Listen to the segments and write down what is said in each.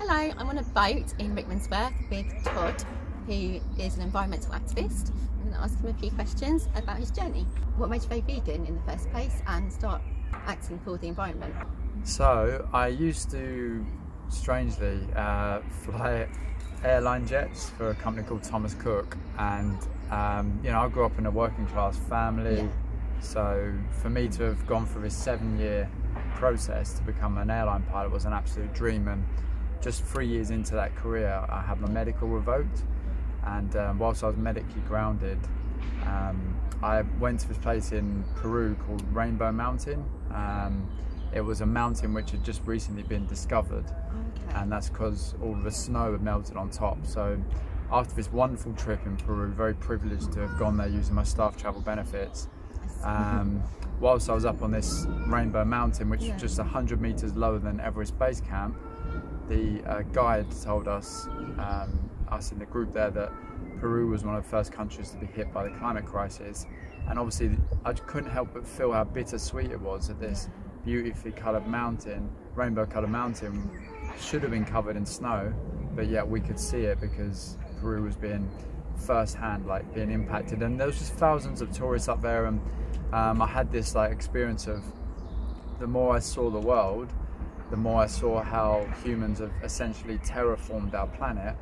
Hello, I'm on a boat in Rickmansworth with Todd, who is an environmental activist. I'm going to ask him a few questions about his journey. What made you go vegan in the first place and start acting for the environment? So I used to, strangely, fly airline jets for a company called Thomas Cook, and I grew up in a working class family. Yeah. So for me to have gone through this 7-year process to become an airline pilot was an absolute dream. And just 3 years into that career, I had my medical revoked, and whilst I was medically grounded, I went to this place in Peru called Rainbow Mountain. It was a mountain which had just recently been discovered, and that's because all of the snow had melted on top. So after this wonderful trip in Peru, very privileged to have gone there using my staff travel benefits, whilst I was up on this Rainbow Mountain, which is just 100 meters lower than Everest Base Camp, the guide told us in the group there, that Peru was one of the first countries to be hit by the climate crisis. And obviously I couldn't help but feel how bittersweet it was that this beautifully coloured mountain, rainbow coloured mountain, should have been covered in snow, but yet we could see it because Peru was being first-hand being impacted. And there was just thousands of tourists up there, and I had this experience of, the more I saw the world, the more I saw how humans have essentially terraformed our planet.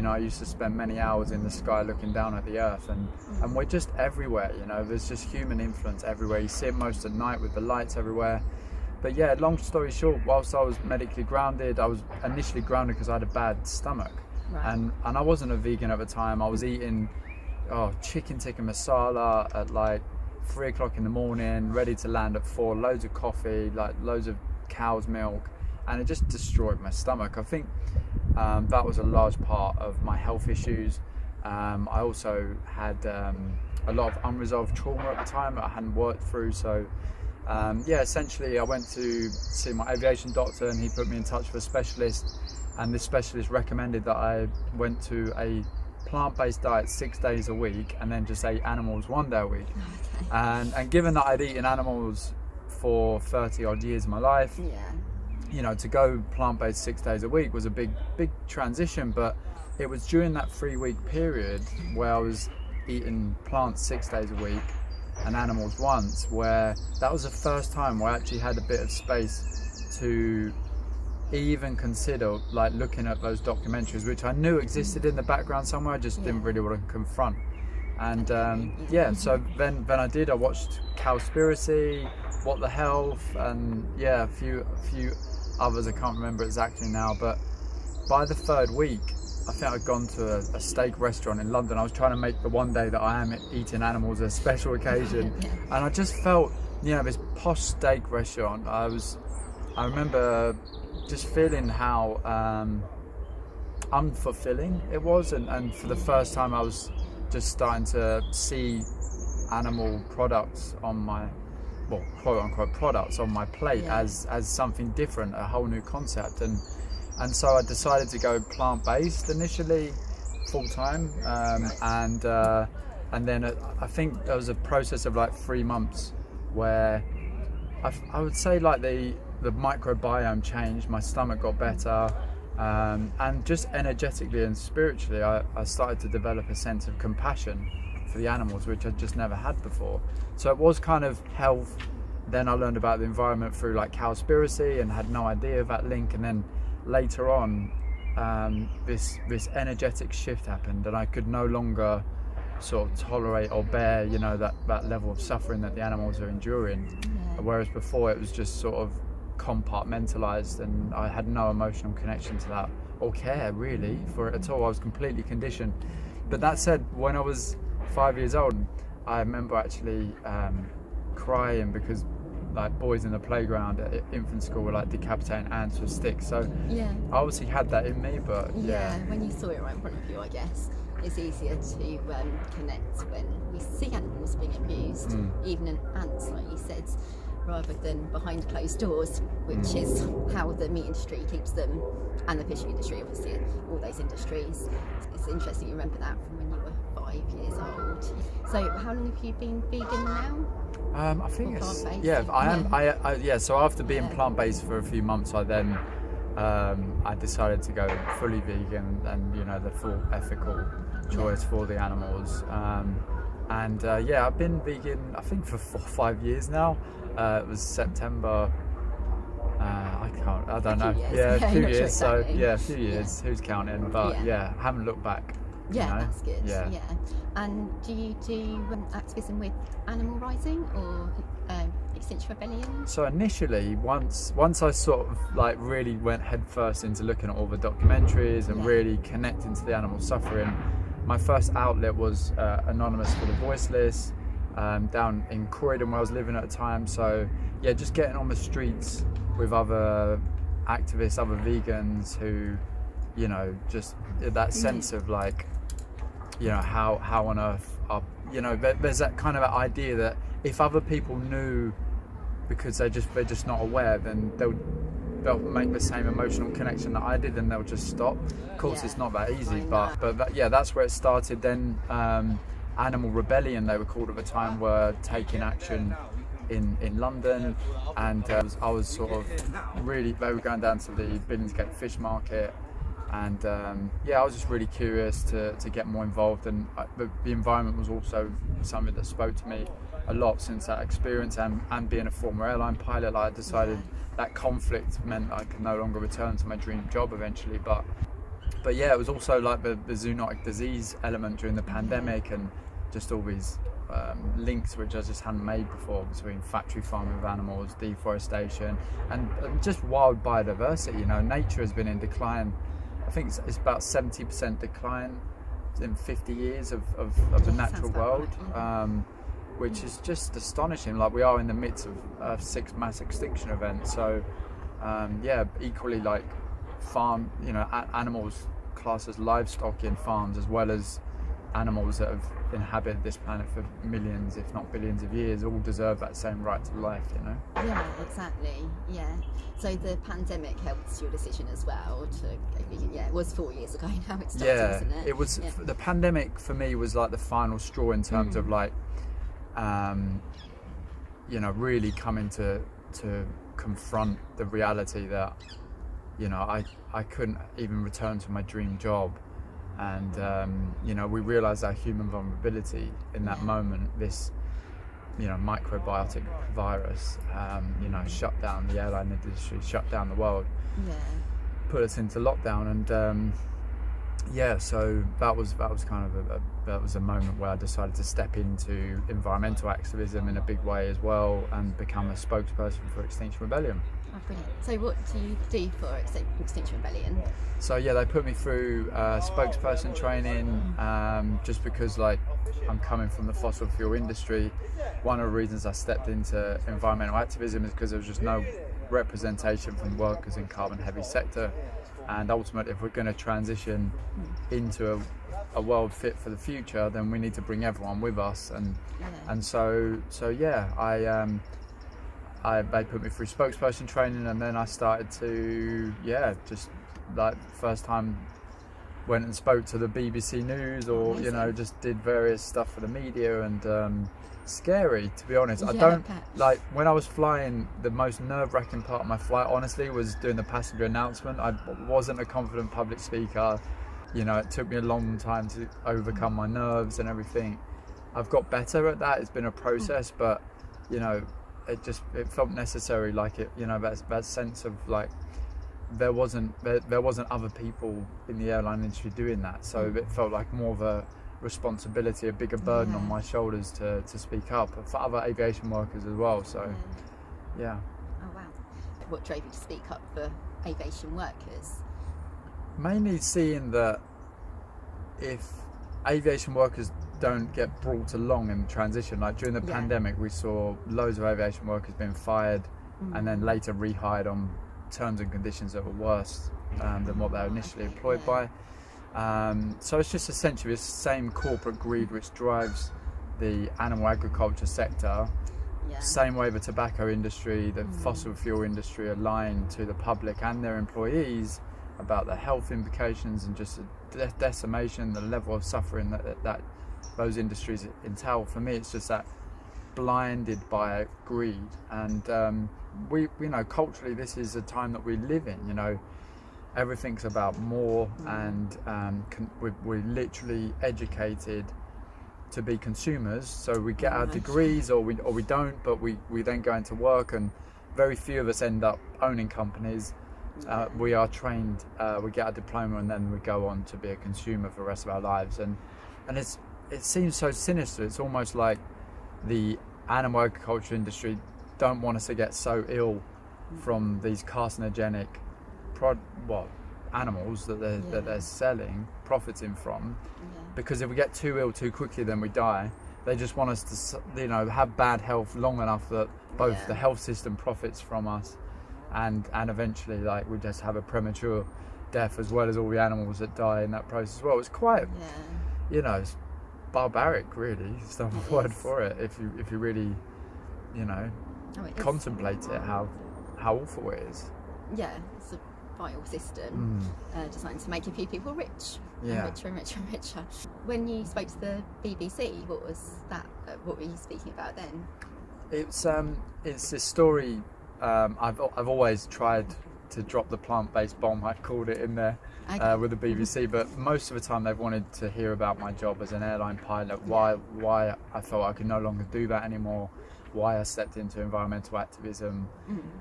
I used to spend many hours in the sky looking down at the earth, and we're just everywhere. There's just human influence everywhere. You see it most at night with the lights everywhere. But yeah, long story short, whilst I was medically grounded, I was initially grounded because I had a bad stomach. Right. And I wasn't a vegan at the time. I was eating chicken tikka masala at 3 o'clock in the morning, ready to land at 4, loads of coffee, loads of cow's milk, and it just destroyed my stomach. I think that was a large part of my health issues. I also had a lot of unresolved trauma at the time that I hadn't worked through. So essentially I went to see my aviation doctor, and he put me in touch with a specialist, and this specialist recommended that I went to a plant-based diet 6 days a week and then just ate animals 1 day a week. Okay. And given that I'd eaten animals for 30 odd years of my life, to go plant-based 6 days a week was a big transition. But it was during that 3-week period where I was eating plants 6 days a week and animals once, where that was the first time where I actually had a bit of space to even consider looking at those documentaries, which I knew existed in the background somewhere. I just didn't really want to confront. And so then I did. I watched Cowspiracy, What the Health, and a few others I can't remember exactly now. But by the 3rd week, I think I'd gone to a steak restaurant in London. I was trying to make the one day that I am eating animals a special occasion, and I just felt, this posh steak restaurant. I remember just feeling how unfulfilling it was, and for the first time I was just starting to see animal products on my, quote unquote products on my plate as something different, a whole new concept. And so I decided to go plant-based initially, full-time, and then I think there was a process of 3 months where I would say the microbiome changed, my stomach got better, and just energetically and spiritually I started to develop a sense of compassion for the animals, which I'd just never had before. So it was kind of health. Then I learned about the environment through Cowspiracy and had no idea of that link. And then later on, this energetic shift happened, and I could no longer sort of tolerate or bear that level of suffering that the animals are enduring. Whereas before it was just sort of compartmentalized, and I had no emotional connection to that or care really for it at all. I was completely conditioned. But that said, when I was 5 years old, I remember actually crying because boys in the playground at infant school were decapitating ants with sticks. So I obviously had that in me. But when you saw it right in front of you, I guess it's easier to connect when we see animals being abused, even in ants, like you said, rather than behind closed doors, which is how the meat industry keeps them, and the fishing industry, obviously, all those industries. It's interesting you remember that from when you were 5 years old. So how long have you been vegan now? I think it's, I am. So after being plant-based for a few months, I then I decided to go fully vegan and, you know, the full ethical choice for the animals. Yeah, I've been vegan, I think, for 4 or 5 years now. It was September. I don't know. Yeah, a few years. So yeah, a few years. Who's counting? But yeah, I haven't looked back. Yeah, you know? that's good. Yeah. And do you do activism with animal rights or Extinction Rebellion? So initially, once I sort of like really went headfirst into looking at all the documentaries and really connecting to the animal suffering, my first outlet was Anonymous for the Voiceless, down in Croydon where I was living at the time. So yeah, just getting on the streets with other activists, other vegans who, you know, just that sense of like, you know, how on earth are, you know, there's that kind of idea that if other people knew, because they're just not aware, then they'll make the same emotional connection that I did, and they'll just stop. Of course, it's not that easy, but that's where it started. Then Animal Rebellion, they were called at the time, were taking action in London, and I was sort of really, they were going down to the Billingsgate fish market, and I was just really curious to get more involved, and the environment was also something that spoke to me a lot since that experience, and being a former airline pilot, like, I decided that conflict meant I could no longer return to my dream job eventually, but yeah, it was also like the zoonotic disease element during the pandemic, and just all these links which I just hadn't made before between factory farming of animals, deforestation, and just wild biodiversity. You know, nature has been in decline. I think it's about 70% decline in 50 years of the natural world, which is just astonishing. Like, we are in the midst of 6 mass extinction events. So equally, like, farm, you know, animals classed as livestock in farms, as well as animals that have inhabited this planet for millions, if not billions of years, all deserve that same right to life, you know? Yeah, exactly. Yeah. So the pandemic helped your decision as well it was 4 years ago now it started, wasn't it? It was. The pandemic for me was like the final straw in terms of like, you know, really coming to confront the reality that, you know, I couldn't even return to my dream job. And, you know, we realised our human vulnerability in that moment. This, you know, microbiotic virus, you know, shut down the airline industry, shut down the world, put us into lockdown. And, so that was kind of that was a moment where I decided to step into environmental activism in a big way as well, and become a spokesperson for Extinction Rebellion. Oh, brilliant. So what do you do for Extinction Rebellion? So they put me through spokesperson training, just because, like, I'm coming from the fossil fuel industry. One of the reasons I stepped into environmental activism is because there was just no representation from workers in carbon heavy sector, and ultimately, if we're going to transition into a world fit for the future, then we need to bring everyone with us. And so they put me through spokesperson training, and then I started to just, like, first time went and spoke to the BBC News, or you know, just did various stuff for the media. And scary, to be honest. I don't like, when I was flying, the most nerve-wracking part of my flight, honestly, was doing the passenger announcement. I wasn't a confident public speaker. You know, it took me a long time to overcome my nerves and everything. I've got better at that. It's been a process, but, you know, it felt necessary. Like, it, you know, that sense of like, there wasn't other people in the airline industry doing that, so it felt like more of a responsibility, a bigger burden on my shoulders to speak up for other aviation workers as well. So Oh wow. What drove you to speak up for aviation workers? Mainly seeing that if aviation workers don't get brought along in the transition, like during the pandemic, we saw loads of aviation workers being fired and then later rehired on terms and conditions that were worse than what they were initially employed by. So it's just essentially the same corporate greed which drives the animal agriculture sector. Same way the tobacco industry, the fossil fuel industry are lying to the public and their employees about the health implications and just the decimation, the level of suffering that those industries entail. For me, it's just that blinded by greed. And we know culturally this is a time that we live in. You know, everything's about more, and we're literally educated to be consumers. So we get our degrees, or we don't, but we then go into work, and very few of us end up owning companies. We are trained, we get a diploma, and then we go on to be a consumer for the rest of our lives. And it seems so sinister. It's almost like the animal agriculture industry don't want us to get so ill from these carcinogenic animals that they're selling, profiting from, because if we get too ill too quickly, then we die. They just want us to, have bad health long enough that both the health system profits from us, and eventually, like, we just have a premature death, as well as all the animals that die in that process as well. It's quite, it's barbaric, really. It's the word for it. If you really, contemplate it, how awful it is. Yeah, it's a vile system designed to make a few people rich, and richer and richer and richer. When you spoke to the BBC, what was that? What were you speaking about then? It's this story. I've always tried to drop the plant-based bomb, I called it, in there with the BBC, but most of the time they've wanted to hear about my job as an airline pilot, why I thought I could no longer do that anymore, why I stepped into environmental activism,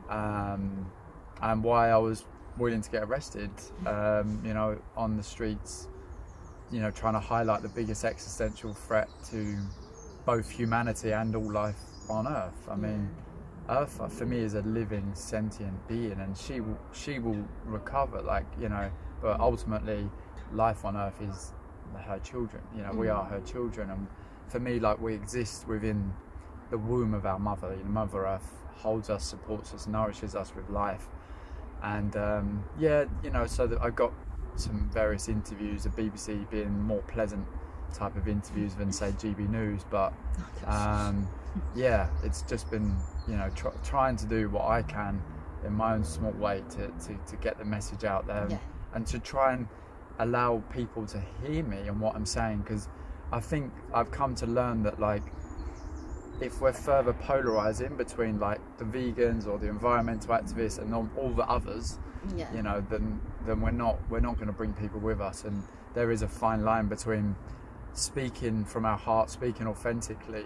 and why I was willing to get arrested, on the streets, trying to highlight the biggest existential threat to both humanity and all life on Earth. I mean, Earth for me is a living, sentient being, and she will recover, but ultimately life on Earth is her children. We are her children, and for me, we exist within the womb of our mother. Mother Earth holds us, supports us, nourishes us with life. And so that I got some various interviews, the BBC being more pleasant type of interviews than, say, GB News, but it's just been trying to do what I can in my own small way to get the message out there, and to try and allow people to hear me and what I'm saying, because I think I've come to learn that, if we're further polarizing between the vegans or the environmental activists and all the others, then we're not going to bring people with us. And there is a fine line between speaking from our heart, speaking authentically,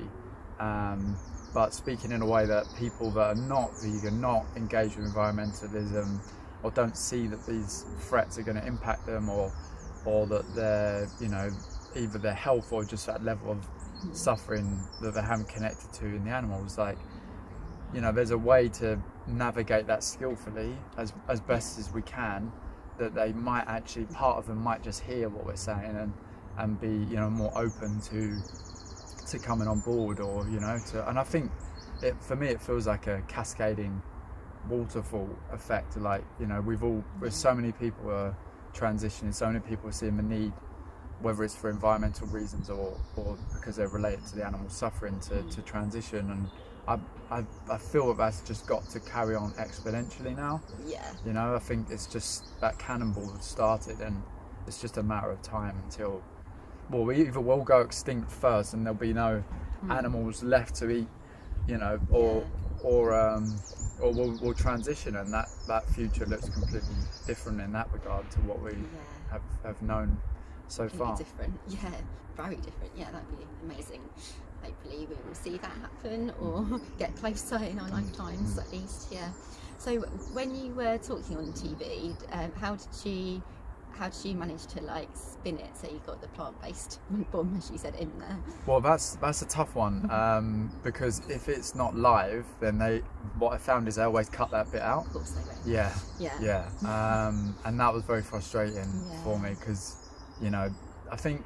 but speaking in a way that people that are not vegan, not engaged with environmentalism, or don't see that these threats are going to impact them, or that they're, either their health or just that level of suffering that they haven't connected to in the animals. There's a way to navigate that skillfully as best as we can, that they might actually, part of them might just hear what we're saying and be more open to coming on board, or and I think for me it feels like a cascading waterfall effect. With so many people are transitioning, so many people are seeing the need, whether it's for environmental reasons or because they're related to the animal suffering, to transition. And I feel that that's just got to carry on exponentially now. I think it's just that cannonball started, and it's just a matter of time until, we either will go extinct first and there'll be no animals left to eat, or we'll transition, and that future looks completely different in that regard to what we have known so far. Different, very different. That'd be amazing. Hopefully we will see that happen, or get closer in our lifetimes at least. So when you were talking on TV, how did you manage to spin it so you got the plant-based bomb, as you said, in there? Well, that's a tough one, because if it's not live, then what I found is they always cut that bit out. Of course they will. Yeah. And that was very frustrating for me, because I think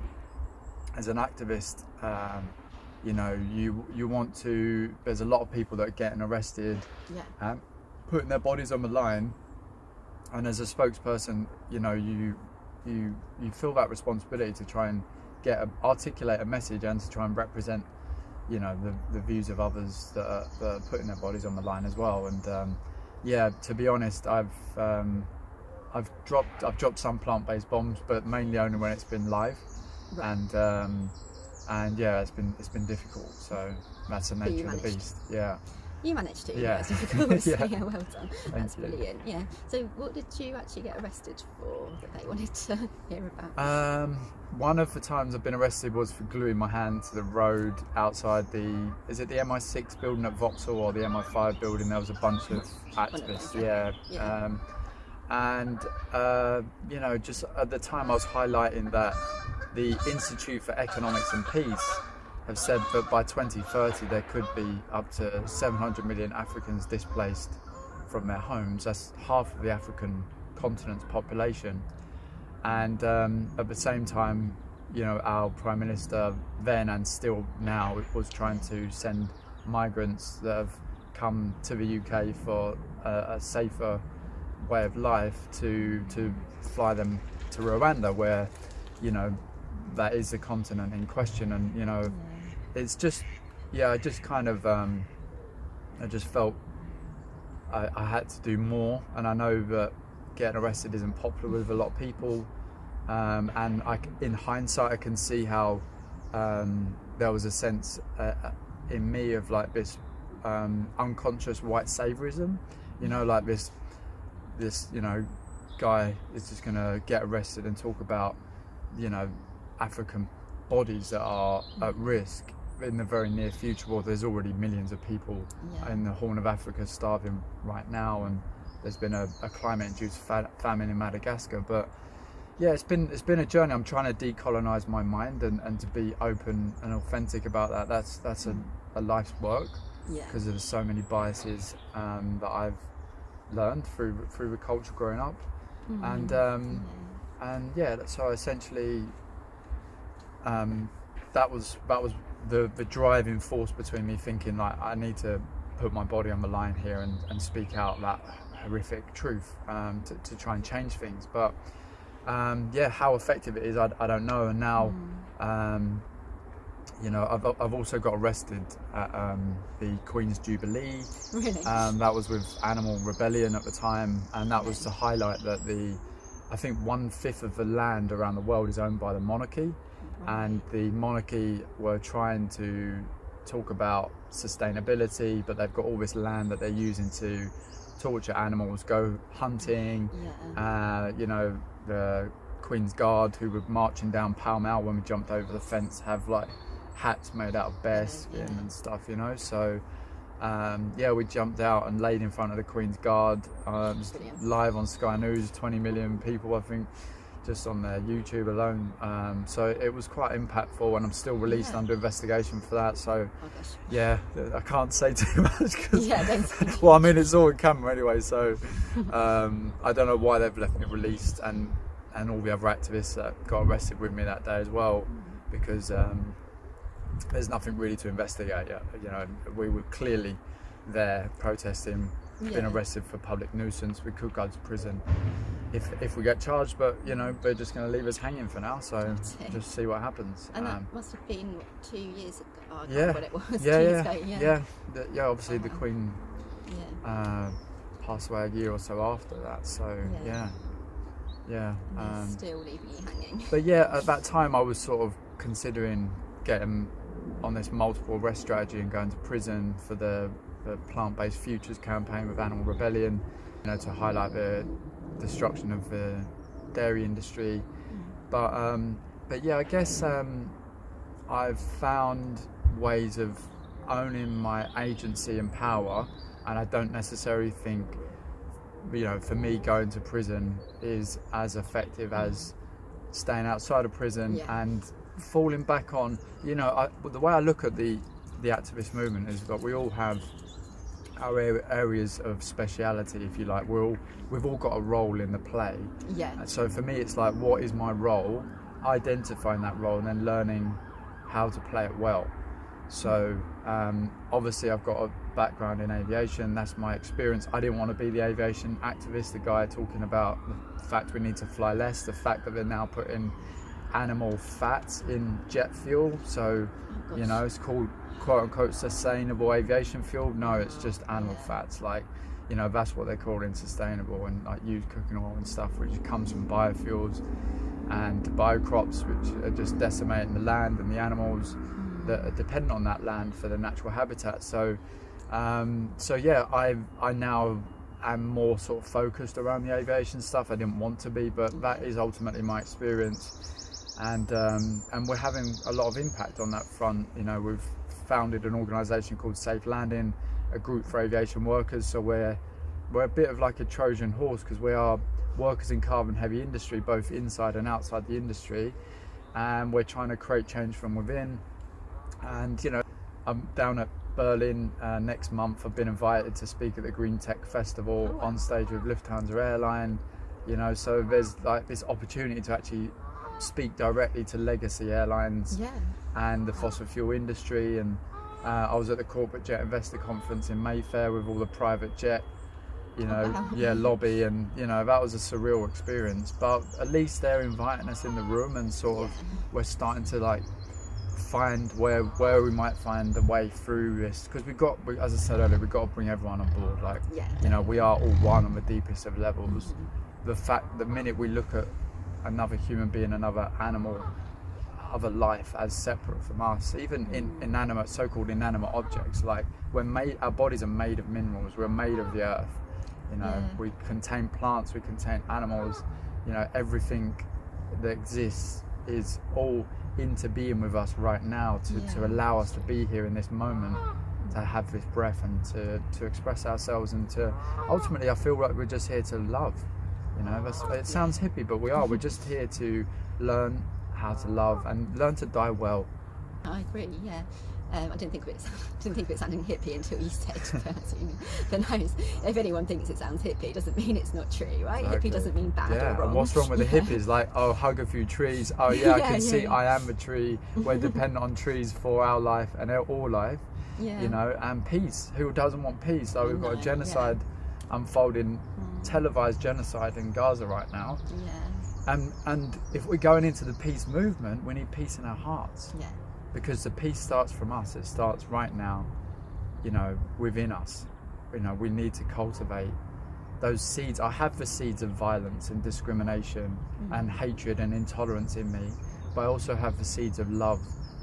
as an activist, you want to. There's a lot of people that are getting arrested, putting their bodies on the line, and as a spokesperson, you feel that responsibility to try and articulate a message, and to try and represent, the views of others that are putting their bodies on the line as well. And to be honest, I've dropped some plant-based bombs, but mainly only when it's been live, and it's been difficult. So that's the nature of the beast. You managed to, Yeah. yes, of course. Yeah. Yeah, well done. That's Thank you. brilliant. Yeah. So, what did you actually get arrested for that they wanted to hear about? One of the times I've been arrested was for gluing my hand to the road outside is it the MI6 building at Vauxhall or the MI5 building? There was a bunch of activists, Yeah. And you know, just at the time I was highlighting that the Institute for Economics and Peace have said that by 2030 there could be up to 700 million Africans displaced from their homes. That's half of the African continent's population. And at the same time, you know, our Prime Minister then and still now was trying to send migrants that have come to the UK for a safer way of life to fly them to Rwanda, where, you know, that is the continent in question. And, you know, it's just, I just kind of, I just felt I had to do more. And I know that getting arrested isn't popular with a lot of people. And in hindsight, I can see how there was a sense in me of like this unconscious white saviorism, you know, like this, you know, guy is just gonna get arrested and talk about, you know, African bodies that are at risk in the very near future. Well, there's already millions of people in the Horn of Africa starving right now, and there's been a climate-induced famine in Madagascar. But yeah, it's been a journey. I'm trying to decolonize my mind and to be open and authentic about that. That's a life's work, because there's so many biases that I've learned through the culture growing up. And so essentially that was the driving force between me thinking like I need to put my body on the line here and speak out that horrific truth to try and change things. But how effective it is, I don't know. And now you know, I've also got arrested at the Queen's Jubilee. Really? That was with Animal Rebellion at the time, and that was to highlight that I think 1/5 of the land around the world is owned by the monarchy, and the monarchy were trying to talk about sustainability, but they've got all this land that they're using to torture animals, go hunting. You know, the Queen's Guard who were marching down Pall Mall when we jumped over the fence have like hats made out of bear skin and stuff, you know. So we jumped out and laid in front of the Queen's Guard, live on Sky News, 20 million people I think just on their YouTube alone. So it was quite impactful, and I'm still released under investigation for that. So I can't say too much because well, I mean, it's all in camera anyway, so I don't know why they've left me released, and all the other activists that got arrested with me that day as well, because there's nothing really to investigate yet. You know, we were clearly there protesting, been arrested for public nuisance. We could go to prison if we get charged, but you know, they're just going to leave us hanging for now, so just see what happens. And that must have been 2 years ago. I can't Yeah. remember what it was. 2 Yeah, years yeah, ago, yeah. Obviously, the Queen passed away a year or so after that. So yeah. And still leaving you hanging. But yeah, at that time, I was sort of considering getting on this multiple arrest strategy and going to prison for the plant-based futures campaign with Animal Rebellion, you know, to highlight the destruction of the dairy industry. But yeah, I guess I've found ways of owning my agency and power, and I don't necessarily think, you know, for me going to prison is as effective as staying outside of prison and falling back on, you know, the way I look at the activist movement is that we all have our areas of speciality, if you like. We've all got a role in the play. So for me, it's like, what is my role? Identifying that role and then learning how to play it well. So obviously I've got a background in aviation, that's my experience. I didn't want to be the aviation activist, the guy talking about the fact we need to fly less, the fact that they're now putting animal fats in jet fuel, so you know, it's called quote unquote sustainable aviation fuel. No, it's just animal fats, like, you know, that's what they're calling sustainable, and like used cooking oil and stuff, which comes from biofuels and biocrops, which are just decimating the land and the animals that are dependent on that land for the natural habitat. So So yeah, I now am more sort of focused around the aviation stuff. I didn't want to be, but that is ultimately my experience, and we're having a lot of impact on that front. You know, we've founded an organisation called Safe Landing, a group for aviation workers. So we're a bit of like a Trojan horse, because we are workers in carbon heavy industry, both inside and outside the industry, and we're trying to create change from within. And you know, I'm down at Berlin next month. I've been invited to speak at the Green Tech Festival on stage with Lufthansa airline, you know, so there's like this opportunity to actually speak directly to legacy airlines and the fossil fuel industry. And I was at the Corporate Jet Investor Conference in Mayfair with all the private jet, you know, lobby, and you know, that was a surreal experience. But at least they're inviting us in the room, and sort of we're starting to like find where we might find a way through this, because as I said earlier, we've got to bring everyone on board. Like, you know, we are all one on the deepest of levels. The fact, the minute we look at another human being, another animal, other life as separate from us, even in inanimate, so-called inanimate objects, like our bodies are made of minerals, we're made of the earth, you know, we contain plants, we contain animals, you know, everything that exists is all into being with us right now to allow us to be here in this moment, to have this breath, and to express ourselves, and to ultimately, I feel like we're just here to love, you know. It sounds hippie, but we're just here to learn how to love and learn to die well. I agree, yeah. I didn't think of it sounding hippie until you said but no, if anyone thinks it sounds hippie, it doesn't mean it's not true, right? Exactly. Hippie doesn't mean bad or wrong. And what's wrong with the hippies? Like, oh, hug a few trees. Oh yeah, I can see I am a tree. We're dependent on trees for our life and all life, you know, and peace. Who doesn't want peace? So we've got a genocide unfolding, televised genocide in Gaza right now. And if we're going into the peace movement, we need peace in our hearts. Because the peace starts from us. It starts right now, you know, within us. You know, we need to cultivate those seeds. I have the seeds of violence and discrimination and hatred and intolerance in me, but I also have the seeds of love,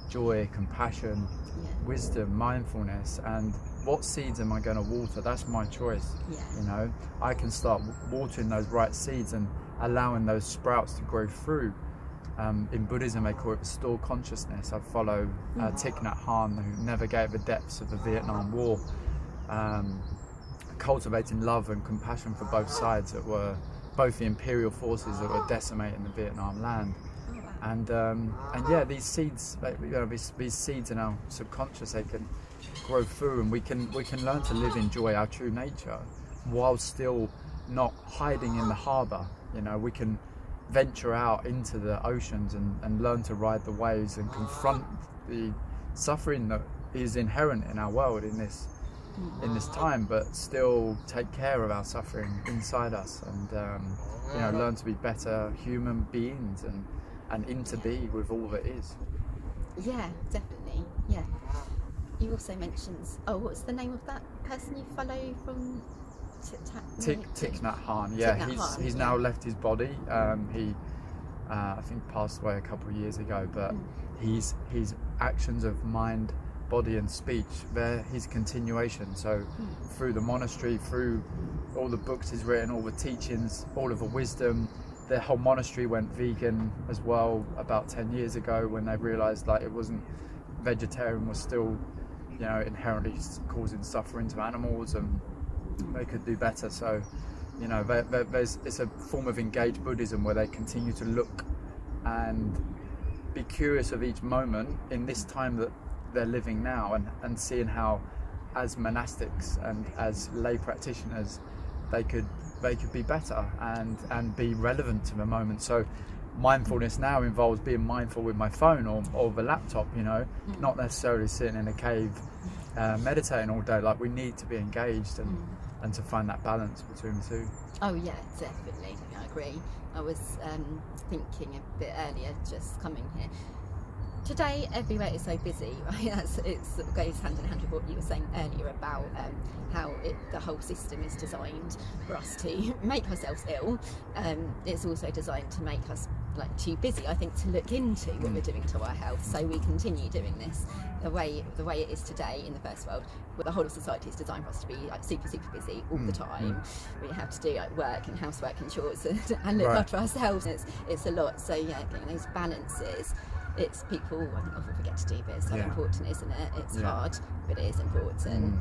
joy, compassion, wisdom, mindfulness. And what seeds am I going to water? That's my choice. You know, I can start watering those right seeds and allowing those sprouts to grow through. In Buddhism, they call it restored consciousness. I follow Tikun Han, who navigated the depths of the Vietnam War, cultivating love and compassion for both sides, that were both the imperial forces that were decimating the Vietnam land. And yeah, these seeds, you know, these seeds in our subconscious, they can grow through, and we can learn to live in joy, our true nature, while still not hiding in the harbour. You know, we can venture out into the oceans and learn to ride the waves and confront the suffering that is inherent in our world in this time, but still take care of our suffering inside us, and you know, learn to be better human beings and into be with all that is. Yeah, definitely. Yeah. You also mentioned, what's the name of that person you follow from Tikun Han? Yeah, he's now left his body. He I think passed away a couple of years ago, but his actions of mind, body and speech, they're his continuation. So through the monastery, through all the books he's written, all the teachings, all of the wisdom, the whole monastery went vegan as well about 10 years ago, when they realized like it wasn't, vegetarian was still, you know, inherently causing suffering to animals, and they could do better. So, you know, it's a form of engaged Buddhism where they continue to look and be curious of each moment in this time that they're living now, and seeing how, as monastics and as lay practitioners, they could be better and be relevant to the moment. So mindfulness now involves being mindful with my phone or the laptop, you know, not necessarily sitting in a cave meditating all day. Like, we need to be engaged and to find that balance between the two. Oh yeah, definitely. I agree. I was thinking a bit earlier, just coming here. Today, everywhere is so busy, right? It goes hand in hand with what you were saying earlier about how the whole system is designed for us to make ourselves ill. It's also designed to make us like too busy, I think, to look into what we're doing to our health. So we continue doing this the way it is today in the first world, where the whole of society is designed for us to be like super busy all the time. We have to do like work and housework and chores and look after ourselves. It's a lot. So yeah, getting those balances. It's people I think often forget to do, but it's so important, isn't it? It's hard, but it is important.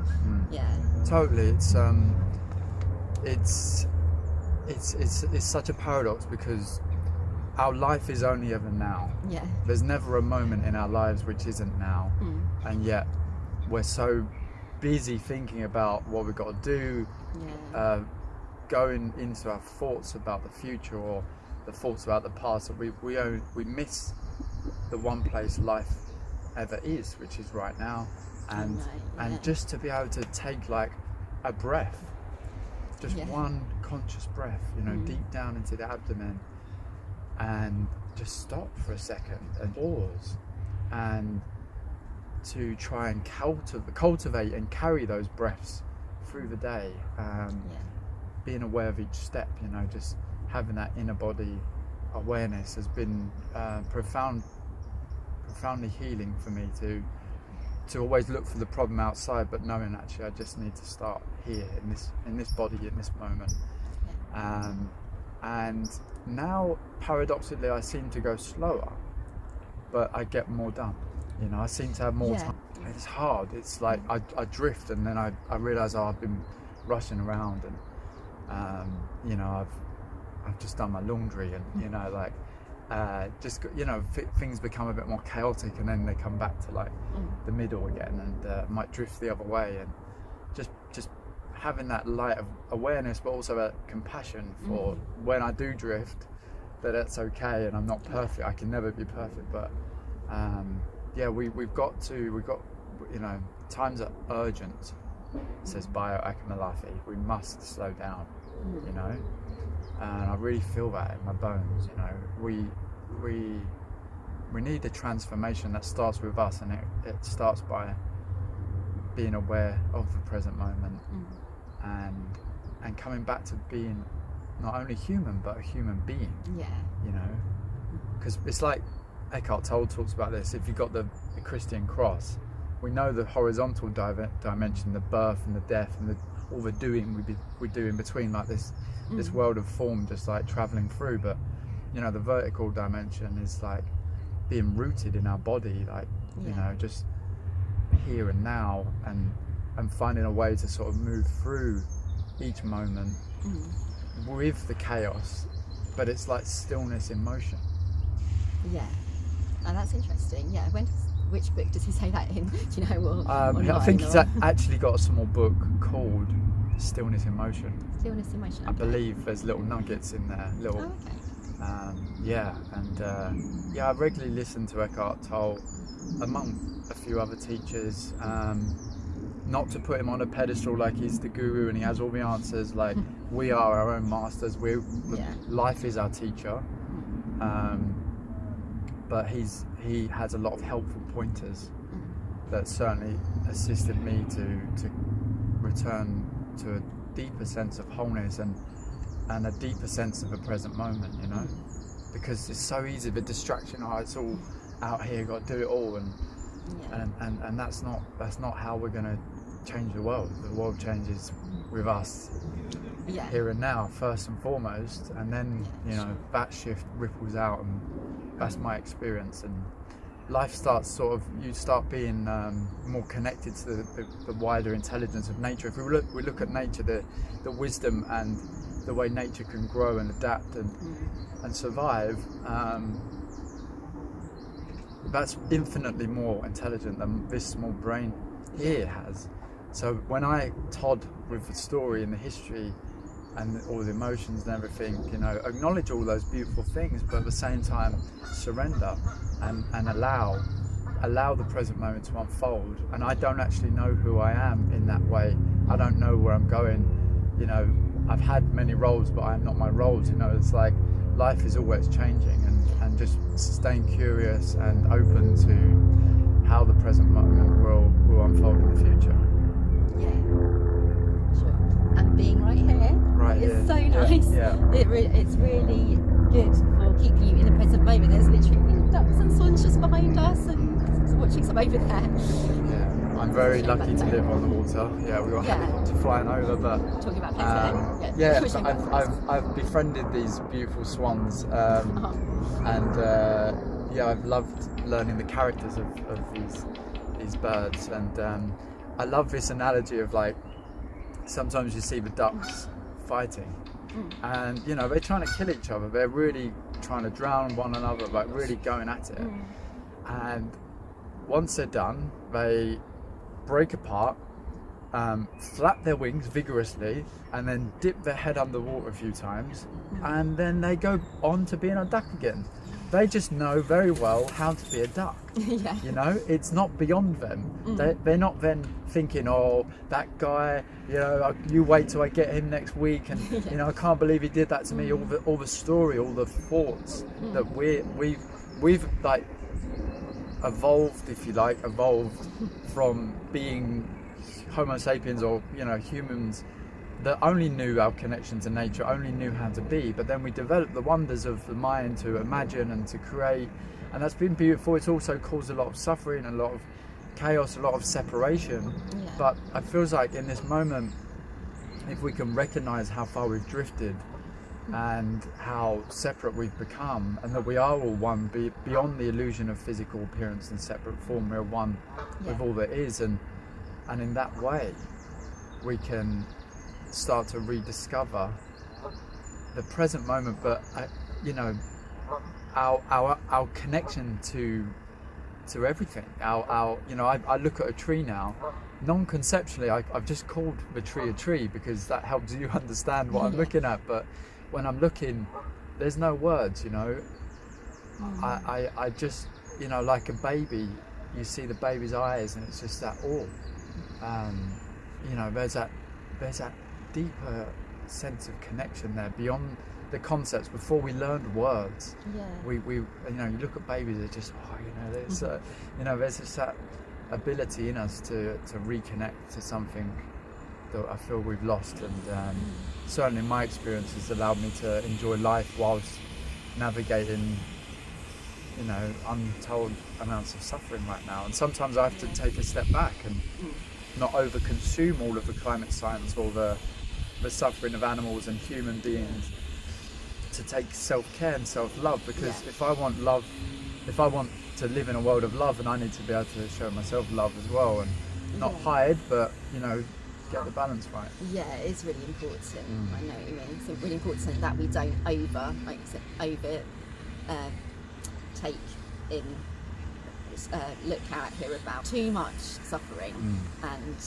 Yeah. Totally. It's such a paradox, because our life is only ever now. Yeah. There's never a moment in our lives which isn't now, and yet we're so busy thinking about what we've got to do, going into our thoughts about the future or the thoughts about the past, that we miss the one place life ever is, which is right now, and just to be able to take like a breath, just one conscious breath, deep down into the abdomen, and just stop for a second and pause, and to try and cultivate and carry those breaths through the day, being aware of each step, just having that inner body awareness has been profoundly healing for me, to always look for the problem outside, but knowing actually I just need to start here in this body, in this moment. And now paradoxically I seem to go slower, but I get more done. I seem to have more time. It's hard. It's like I drift, and then I realise I've been rushing around, and I've just done my laundry, and things become a bit more chaotic, and then they come back to like the middle again, and might drift the other way, and just having that light of awareness, but also a compassion for when I do drift, that it's okay, and I'm not perfect. I can never be perfect, but we've got times are urgent, says Bio Akamalafi. We must slow down, and I really feel that in my bones. We need a transformation that starts with us, and it starts by being aware of the present moment, and coming back to being not only human but a human being. Because it's like Eckhart Tolle talks about this. If you've got the Christian cross, we know the horizontal dimension, the birth and the death, and all the doing we do in between, like this world of form, just like traveling through. But the vertical dimension is like being rooted in our body, like just here and now, and finding a way to sort of move through each moment with the chaos, but it's like stillness in motion. And that's interesting. Which book does he say that in? Do you know? I think he's actually got a small book called Stillness in Motion. Stillness in Motion. I believe there's little nuggets in there. I regularly listen to Eckhart Tolle among a few other teachers. Not to put him on a pedestal like he's the guru and he has all the answers. Like we are our own masters. Life is our teacher. But he has a lot of helpful pointers that certainly assisted me to return to a deeper sense of wholeness and a deeper sense of a present moment, because it's so easy, the distraction, it's all out here, got to do it all, and that's not how we're going to change the world. The world changes with us here and now first and foremost, and then that shift ripples out, and that's my experience. And life starts you start being more connected to the wider intelligence of nature. If we look at nature, the wisdom and the way nature can grow and adapt and survive, that's infinitely more intelligent than this small brain here has. So when Todd, with the story and the history and all the emotions and everything, acknowledge all those beautiful things, but at the same time surrender and allow the present moment to unfold. And I don't actually know who I am in that way. I don't know where I'm going. I've had many roles, but I'm not my roles. It's like life is always changing, and just staying curious and open to how the present moment will unfold in the future. Sure. And being right here is so nice. It's really good for keeping you in the present watching some over there. Yeah, I'm very lucky to live on the water. Yeah, we got a helicopter flying over, but talking about places. I've befriended these beautiful swans, and I've loved learning the characters of these birds, and I love this analogy of like sometimes you see the ducks fighting, and you know they're trying to kill each other. They're really trying to drown one another, like really going at it. And once they're done, they break apart, flap their wings vigorously, and then dip their head underwater a few times, and then they go on to being a duck again. They just know very well how to be a duck. Yeah. You know, it's not beyond them. They're not then thinking, oh, that guy, you know, you wait till I get him next week, and you know, I can't believe he did that to me. All the story, all the thoughts that we've like evolved, if you like, from being Homo sapiens, or you know, humans that only knew our connection to nature, only knew how to be, but then we developed the wonders of the mind to imagine and to create, and that's been beautiful. It's also caused a lot of suffering, a lot of chaos, a lot of separation, but it feels like in this moment, if we can recognize how far we've drifted and how separate we've become, and that we are all one, beyond the illusion of physical appearance and separate form, we're one with all that is, and in that way we can start to rediscover the present moment, but you know, our connection to everything. Our you know, I look at a tree now, non-conceptually I've just called the tree a tree because that helps you understand what I'm looking at, but when I'm looking, there's no words, you know. I just, you know, like a baby, you see the baby's eyes and it's just that awe. You know, there's that deeper sense of connection there beyond the concepts. Before we learned words, we you know, you look at babies, they're just, oh, you know, there's you know, there's just that ability in us to reconnect to something that I feel we've lost, and certainly in my experience has allowed me to enjoy life whilst navigating, you know, untold amounts of suffering right now. And sometimes I have to take a step back and not over-consume all of the climate science or the suffering of animals and human beings, to take self-care and self-love, because if I want love, if I want to live in a world of love, and I need to be able to show myself love as well, and not hide, but you know, get the balance right. Yeah, it's really important. I know what you mean. It's really important that we don't take in, look out, hear about too much suffering and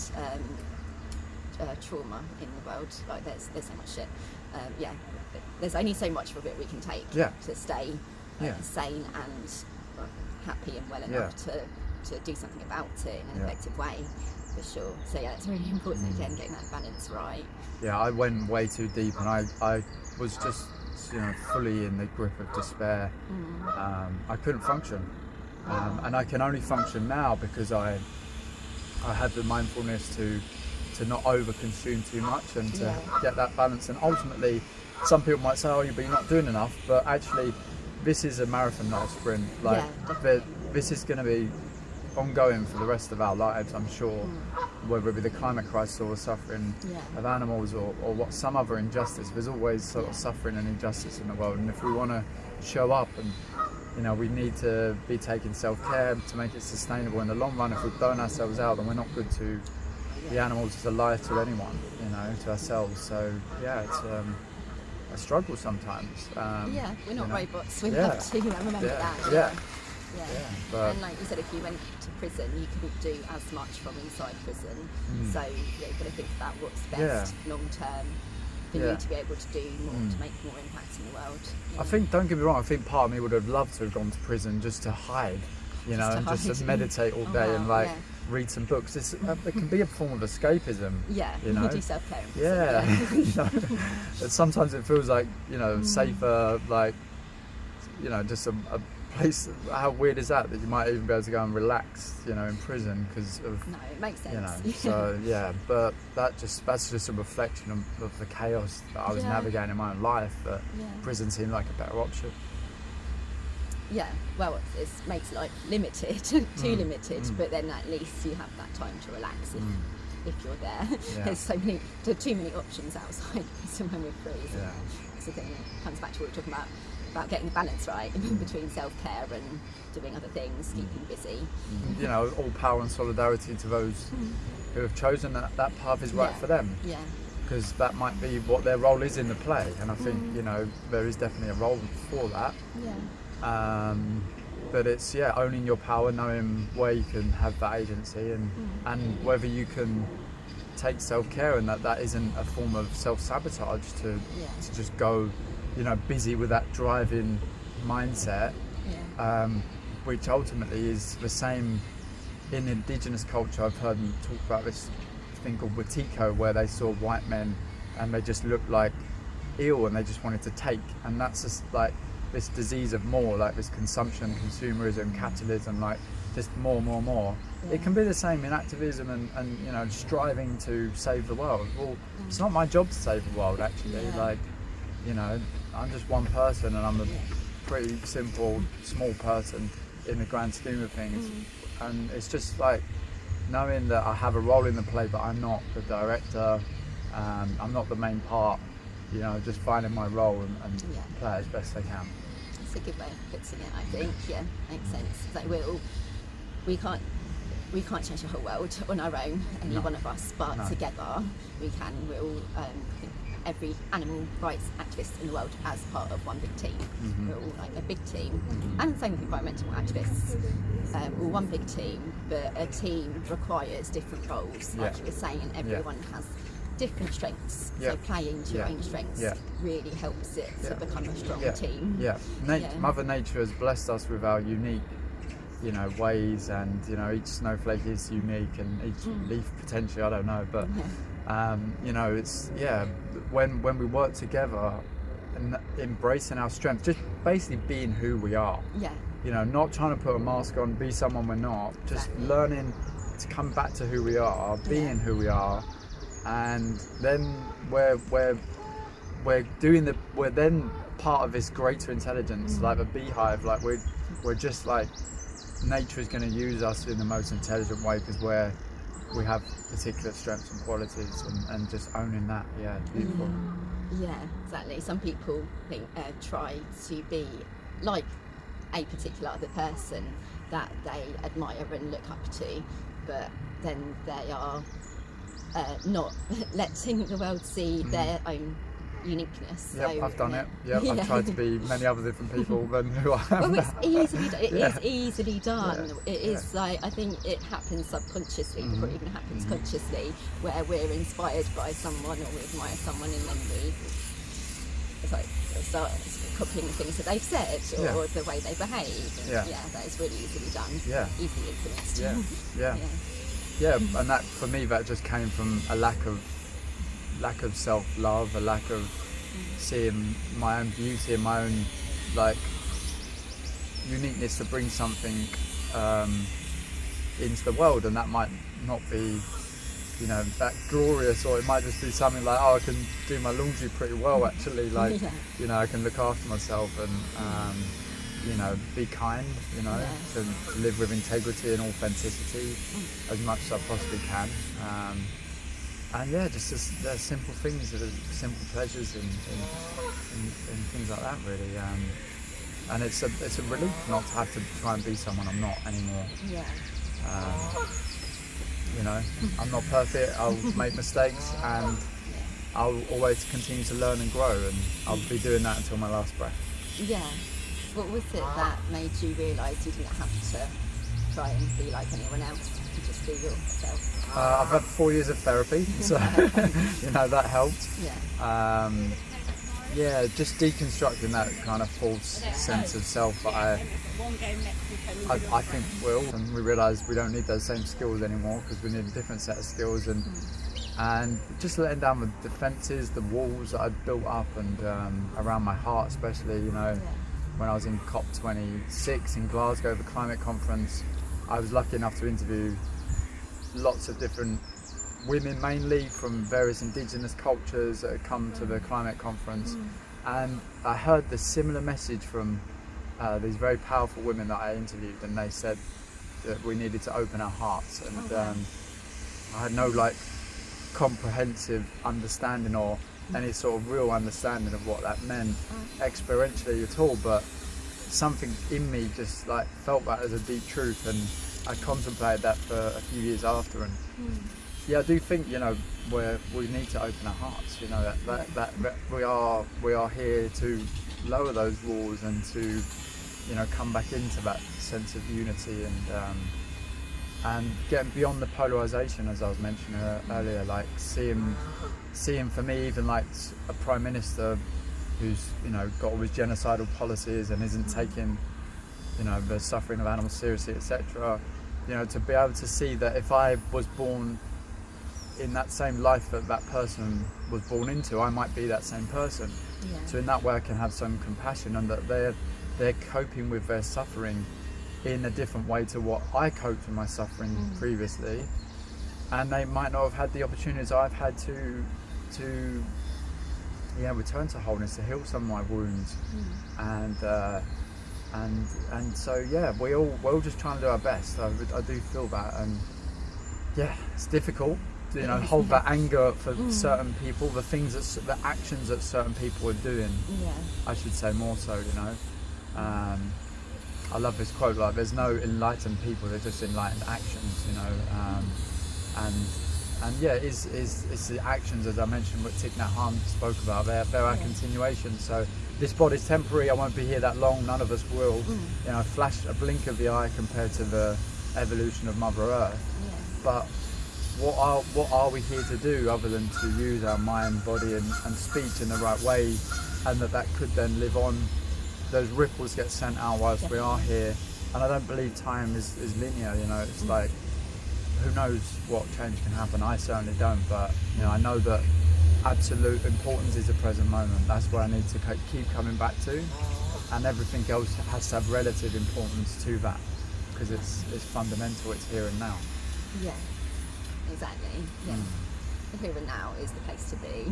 trauma in the world. Like there's so much shit. There's only so much of it we can take to stay sane and happy and well enough to do something about it in an effective way, for sure. So yeah, it's really important again getting that balance right. Yeah, I went way too deep, and I was just, you know, fully in the grip of despair. I couldn't function, and I can only function now because I have the mindfulness to not over-consume too much and to get that balance. And ultimately, some people might say, oh, but you're not doing enough, but actually this is a marathon, not a sprint. Like this is going to be ongoing for the rest of our lives, I'm sure, whether it be the climate crisis or the suffering of animals or what, some other injustice. There's always sort of suffering and injustice in the world, and if we want to show up, and you know, we need to be taking self-care to make it sustainable in the long run. If we burn ourselves out, then we're not good to the animals, to life, to anyone, you know, to ourselves. So yeah, it's a struggle sometimes. We're not robots. We have to remember that. But, and like you said, if you went to prison, you couldn't do as much from inside prison. So you've got to think about what's best long term for you to be able to do more, to make more impact in the world. I think, don't get me wrong, I think part of me would have loved to have gone to prison just to hide, you know, and just to meditate all day and like read some books. It can be a form of escapism. You know, you do self-care in prison. You know, but sometimes it feels like, you know, safer, like, you know, just a place. How weird is that you might even be able to go and relax, you know, in prison because of. No, it makes sense. You know, so yeah, but that's just a reflection of the chaos that I was navigating in my own life. That prison seemed like a better option. Yeah, well, it makes life limited, too limited, but then at least you have that time to relax if you're there. Yeah. There's too many options outside, so when we're free. So Yeah. it's the thing that comes back to what we're talking about getting the balance right between self-care and doing other things, keeping busy. You know, all power and solidarity to those who have chosen that path is right for them. Yeah. Because that might be what their role is in the play, and I think you know there is definitely a role for that. Yeah. But it's owning your power, knowing where you can have that agency, and whether you can take self-care, and that isn't a form of self-sabotage to just go, you know, busy with that driving mindset, which ultimately is the same in Indigenous culture. I've heard them talk about this thing called Watiko, where they saw white men and they just looked like ill and they just wanted to take, and that's just like this disease of more, like this consumption, consumerism, capitalism, like just more. It can be the same in activism and you know, striving to save the world. Well, it's not my job to save the world, actually. Like, you know, I'm just one person, and I'm a pretty simple, small person in the grand scheme of things. And it's just like knowing that I have a role in the play, but I'm not the director, I'm not the main part, you know, just finding my role and play as best I can. That's a good way of putting it, I think. Yeah, makes sense. Like we can't change the whole world on our own, any one of us, but together we can. We're all, I think every animal rights activist in the world as part of one big team. We're all like a big team, and same with environmental activists. We're one big team, but a team requires different roles, like you were saying. Everyone has different strengths, so playing to your own strengths really helps it to become a strong team. Mother Nature has blessed us with our unique, you know, ways, and you know, each snowflake is unique, and each leaf potentially, I don't know, but you know, it's when we work together and embracing our strengths, just basically being who we are, you know, not trying to put a mask on, be someone we're not, just learning to come back to who we are, being who we are, and then we're then part of this greater intelligence, like a beehive. Like we're just like, nature is going to use us in the most intelligent way, because we have particular strengths and qualities, and just owning that, it's beautiful. Yeah, exactly. Some people think try to be like a particular other person that they admire and look up to, but then they are not letting the world see their own uniqueness. Yep, so, I've done it. Yep, I've tried to be many other different people than who I am. Well, it's easily done. It is easily done. It is like, I think it happens subconsciously before it even happens consciously, where we're inspired by someone or we admire someone, and then we start copying the things that they've said or the way they behave. And that is really easily done. Easily influenced. And that, for me, that just came from a lack of self-love, a lack of seeing my own beauty and my own like uniqueness to bring something into the world. And that might not be, you know, that glorious, or it might just be something like, I can do my laundry pretty well, actually, like you know, I can look after myself and you know, be kind, you know, to live with integrity and authenticity as much as I possibly can. And just there's simple things, simple pleasures and things like that, really. And it's a relief not to have to try and be someone I'm not anymore. You know, I'm not perfect. I'll make mistakes, and I'll always continue to learn and grow, and I'll be doing that until my last breath. What was it that made you realise you didn't have to try and be like anyone else, to just be yourself? I've had 4 years of therapy, so you know, that helped. Just deconstructing that kind of false sense of self that I think and we realise we don't need those same skills anymore, because we need a different set of skills, and just letting down the defences, the walls that I'd built up, and around my heart especially, you know. When I was in COP26 in Glasgow, the climate conference, I was lucky enough to interview lots of different women, mainly from various Indigenous cultures that had come to the climate conference. And I heard the similar message from these very powerful women that I interviewed, and they said that we needed to open our hearts, and I had no like comprehensive understanding or any sort of real understanding of what that meant experientially at all, but something in me just like felt that as a deep truth, and I contemplated that for a few years after. And yeah, I do think, you know, we need to open our hearts, you know, that we are here to lower those walls and to, you know, come back into that sense of unity and getting beyond the polarization, as I was mentioning earlier, like seeing for me, even like a prime minister who's, you know, got all his genocidal policies and isn't taking, you know, the suffering of animals seriously, etc. You know, to be able to see that if I was born in that same life that that person was born into, I might be that same person. Yeah. So in that way I can have some compassion, and that they're coping with their suffering in a different way to what I coped with my suffering previously, and they might not have had the opportunities I've had to return to wholeness, to heal some of my wounds, and so yeah, we're all just trying to do our best. I do feel that, and yeah, it's difficult, you know, hold that anger for certain people, the actions that certain people are doing. I should say more so, you know. I love this quote, like, there's no enlightened people, they're just enlightened actions, you know. And yeah, it's the actions, as I mentioned, what Tikun Han spoke about. They're our continuation. So this body's temporary. I won't be here that long. None of us will. You know, a blink of the eye compared to the evolution of Mother Earth. But what are we here to do other than to use our mind, body, and speech in the right way, and that could then live on. Those ripples get sent out whilst we are here, and I don't believe time is linear. You know, it's like, who knows what change can happen. I certainly don't, but you know, I know that absolute importance is the present moment. That's where I need to keep coming back to, and everything else has to have relative importance to that, because it's fundamental. It's here and now. Yeah, exactly. Yeah. The here and now is the place to be.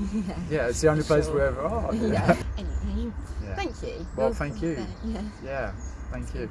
Yeah, it's the only place we ever are. Anyway, thank you. Well, thank you. Yeah, thank you.